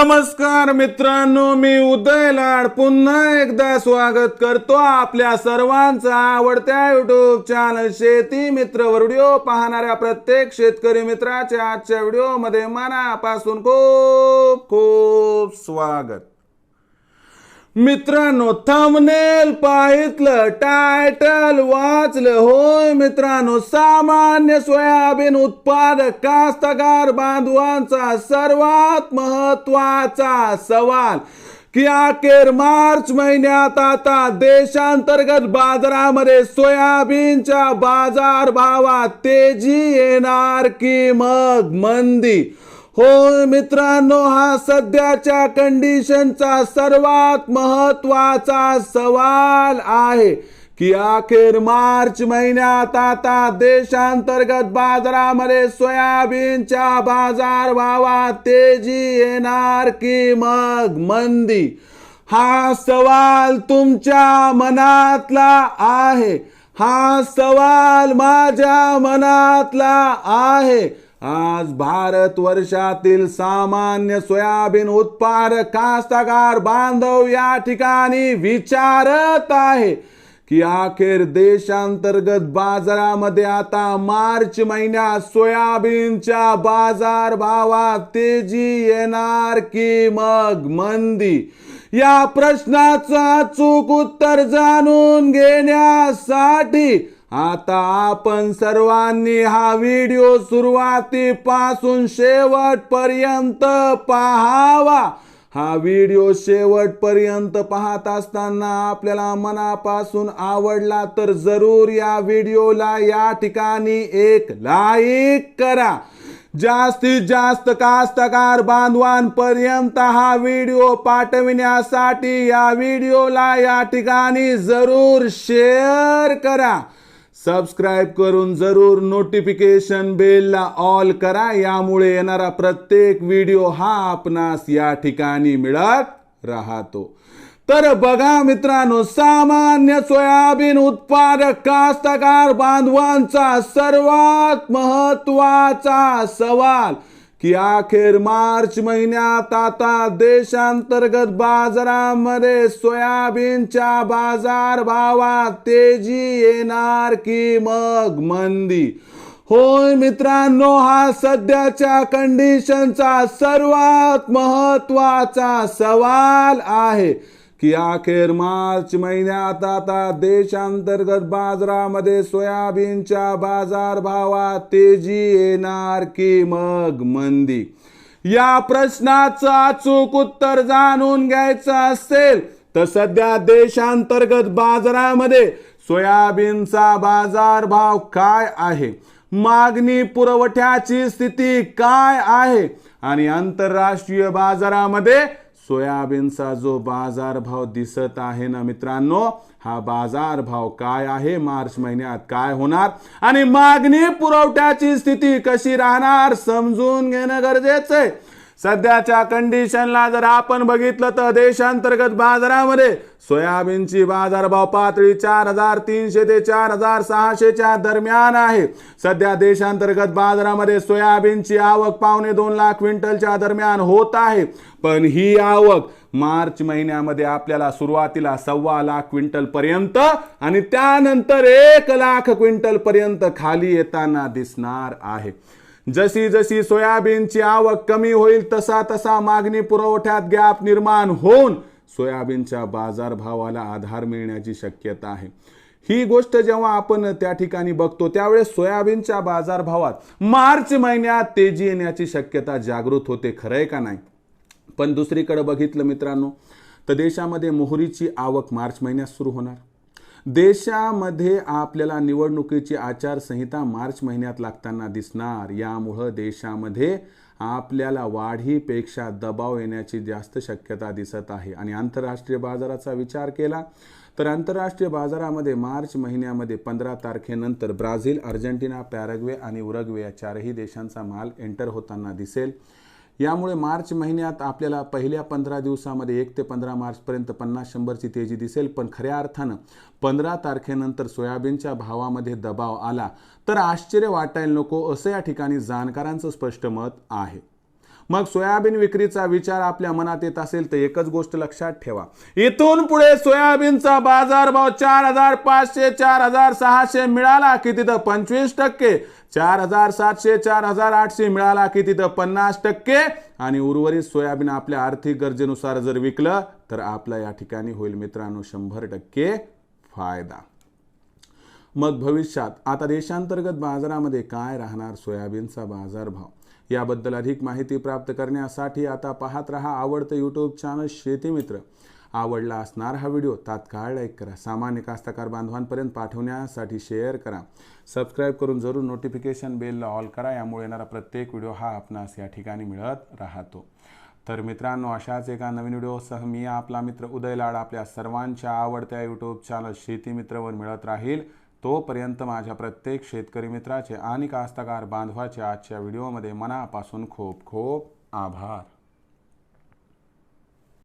नमस्कार मित्रांनो, मी उदय लाड पुन्हा एकदा स्वागत करतो आपल्या सर्वांचा आवडत्या युट्यूब चॅनल शेती मित्र वर व्हिडिओ पाहणाऱ्या प्रत्येक शेतकरी मित्राच्या आजच्या व्हिडिओमध्ये मनापासून खूप खूप स्वागत। मित्रांनो, थंबनेल पाहितलं, टायटल वाचलं, होय मित्रांनो, सामान्य सोयाबीन उत्पादक कास्तकार बांधवांचा सर्वात महत्त्वाचा सवाल की अखेर मार्च महिन्यात आता देशांतर्गत बाजारामध्ये सोयाबीनच्या बाजार भावात तेजी येणार की मग मंदी। होय मित्रांनो, हा सध्याच्या कंडिशनचा सर्वात महत्त्वाचा सवाल आहे की अखेर मार्च महिन्यात आता देशांतर्गत बाजारामध्ये सोयाबीनच्या बाजार भावात तेजी येणार की मग मंदी। हा सवाल तुमच्या मनातला आहे, हा सवाल माझ्या मनातला आहे। आज भारत वर्षातील सामान्य सोयाबीन उत्पादक कास्तकार बांधव या ठिकाणी विचारत आहे की अखेर देशांतर्गत बाजारामध्ये आता मार्च महिन्यात सोयाबीनच्या बाजार भावात तेजी येणार की मग मंदी। या प्रश्नाचं अचूक उत्तर जाणून घेण्यासाठी आता आपण सर्वांनी हा व्हिडिओ सुरुवातीपासून शेवटपर्यंत पाहावा। हा व्हिडिओ शेवटपर्यंत पाहत असताना आपल्याला मनापासून आवडला तर जरूर या व्हिडिओला या ठिकाणी एक लाईक करा। जास्तीत जास्त कास्तकार बांधवांपर्यंत हा व्हिडिओ पाठविण्यासाठी या व्हिडिओला या ठिकाणी जरूर शेअर करा। सबस्क्राइब करून जरूर नोटिफिकेशन बेलला ऑल करा, यामुळे येणारा प्रत्येक व्हिडिओ हा आपणास या ठिकाणी मिळत राहतो। तर बघा मित्रांनो, सामान्य सोयाबीन उत्पादक कास्तकार बांधवांचा सर्वात महत्त्वाचा सवाल की अखेर मार्च महिन्यात आता देशांतर्गत बाजारामध्ये सोयाबीनच्या बाजार भावात तेजी येणार की मग मंदी। होय मित्रांनो, हा सध्याच्या कंडिशनचा सर्वात महत्त्वाचा सवाल आहे की अखेर मार्च महिन्यात आता देशांतर्गत बाजारामध्ये सोयाबीनच्या बाजार भावात तेजी येणार की मग मंदी। या प्रश्नाचं अचूक उत्तर जाणून घ्यायचं असेल तर सध्या देशांतर्गत बाजारामध्ये सोयाबीनचा बाजार भाव काय आहे, मागणी पुरवठ्याची स्थिती काय आहे आणि आंतरराष्ट्रीय बाजारामध्ये सोयाबीनचा जो बाजार भाव दिसत आहे ना मित्रांनो, हा बाजार भाव काय आहे, मार्च महिन्यात काय होणार आणि मागणी पुरवठ्याची स्थिती कशी राहणार समजून घेणं गरजेचं आहे। सध्याच्या कंडिशनला जर आपण बघितलं तर देशांतर्गत बाजारामध्ये सोयाबीनची बाजारभाव पातळी 4300 ते 4600 च्या दरम्यान आहे। सध्या देशांतर्गत बाजारामध्ये सोयाबीनची आवक 2.25 लाख क्विंटलच्या दरम्यान होत आहे, पण ही आवक मार्च महिन्यामध्ये आपल्याला सुरुवातीला 1.25 लाख क्विंटल पर्यंत आणि त्यानंतर 1 लाख क्विंटल पर्यंत खाली येताना दिसणार आहे। जशी जशी सोयाबीनची आवक कमी होईल तसा तसा मागणी पुरवठ्यात गॅप निर्माण होऊन सोयाबीनच्या बाजारभावाला आधार मिळण्याची शक्यता आहे। ही गोष्ट जेव्हा आपण त्या ठिकाणी बघतो त्यावेळेस सोयाबीनच्या बाजारभावात मार्च महिन्यात तेजी येण्याची शक्यता जागृत होते, खरंय का नाही? पण दुसरीकडे बघितलं मित्रांनो तर देशामध्ये मोहरीची आवक मार्च महिन्यात सुरू होणार। देशामध्ये आपल्याला निवडणुकीची आचारसंहिता मार्च महिन्यात लागताना दिसणार, यामुळे देशामध्ये आपल्याला वाढीपेक्षा दबाव येण्याची जास्त शक्यता दिसत आहे। आणि आंतरराष्ट्रीय बाजाराचा विचार केला तर आंतरराष्ट्रीय बाजारामध्ये मार्च महिन्यामध्ये 15 तारखेनंतर ब्राझील, अर्जेंटिना, पॅराग्वे आणि उरुग्वे या चारही देशांचा माल एंटर होताना दिसेल। यामुळे मार्च महिन्यात आपल्याला पहिल्या 15 दिवसामध्ये 1 ते 15 मार्चपर्यंत 50-100 ची तेजी दिसेल, पण खऱ्या अर्थानं 15 तारखेनंतर सोयाबीनच्या भावामध्ये दबाव आला तर आश्चर्य वाटायला नको, असं या ठिकाणी जाणकारांचं स्पष्ट मत आहे। मग सोयाबीन विक्रीचा विचार आपल्या मनात येत असेल तर एकच गोष्ट लक्षात ठेवा, इथून पुढे सोयाबीनचा बाजारभाव 4,500 4,600 मिळाला की तिथं 25%, 4,700 4,800 मिळाला की तिथं 50% आणि उर्वरित सोयाबीन आपल्या आर्थिक गरजेनुसार जर विकलं तर आपला या ठिकाणी होईल मित्रांनो 100% फायदा। मग भविष्यात आता देशांतर्गत बाजारामध्ये काय राहणार सोयाबीनचा बाजारभाव, याबद्दल अधिक माहिती प्राप्त करण्यासाठी आता पाहत रहा आवडतं यूट्यूब चॅनल शेती मित्र। आवडला असणार हा व्हिडिओ तात्काळ लाईक करा, सामान्य कास्तकार बांधवांपर्यंत पाठवण्यासाठी शेअर करा, सबस्क्राईब करून जरूर नोटिफिकेशन बेलला ऑल करा, यामुळे येणारा प्रत्येक व्हिडिओ हा आपणास या ठिकाणी मिळत राहतो। तर मित्रांनो, अशाच एका नवीन व्हिडिओसह मी आपला मित्र उदय लाड आपल्या सर्वांच्या आवडत्या यूट्यूब चॅनल शेती मित्रवर मिळत राहील। तोपर्यंत माझ्या प्रत्येक शेतकरी मित्राचे आणि कास्तकार बांधवाचे आजच्या व्हिडिओमध्ये मनापासून खूप खूप आभार।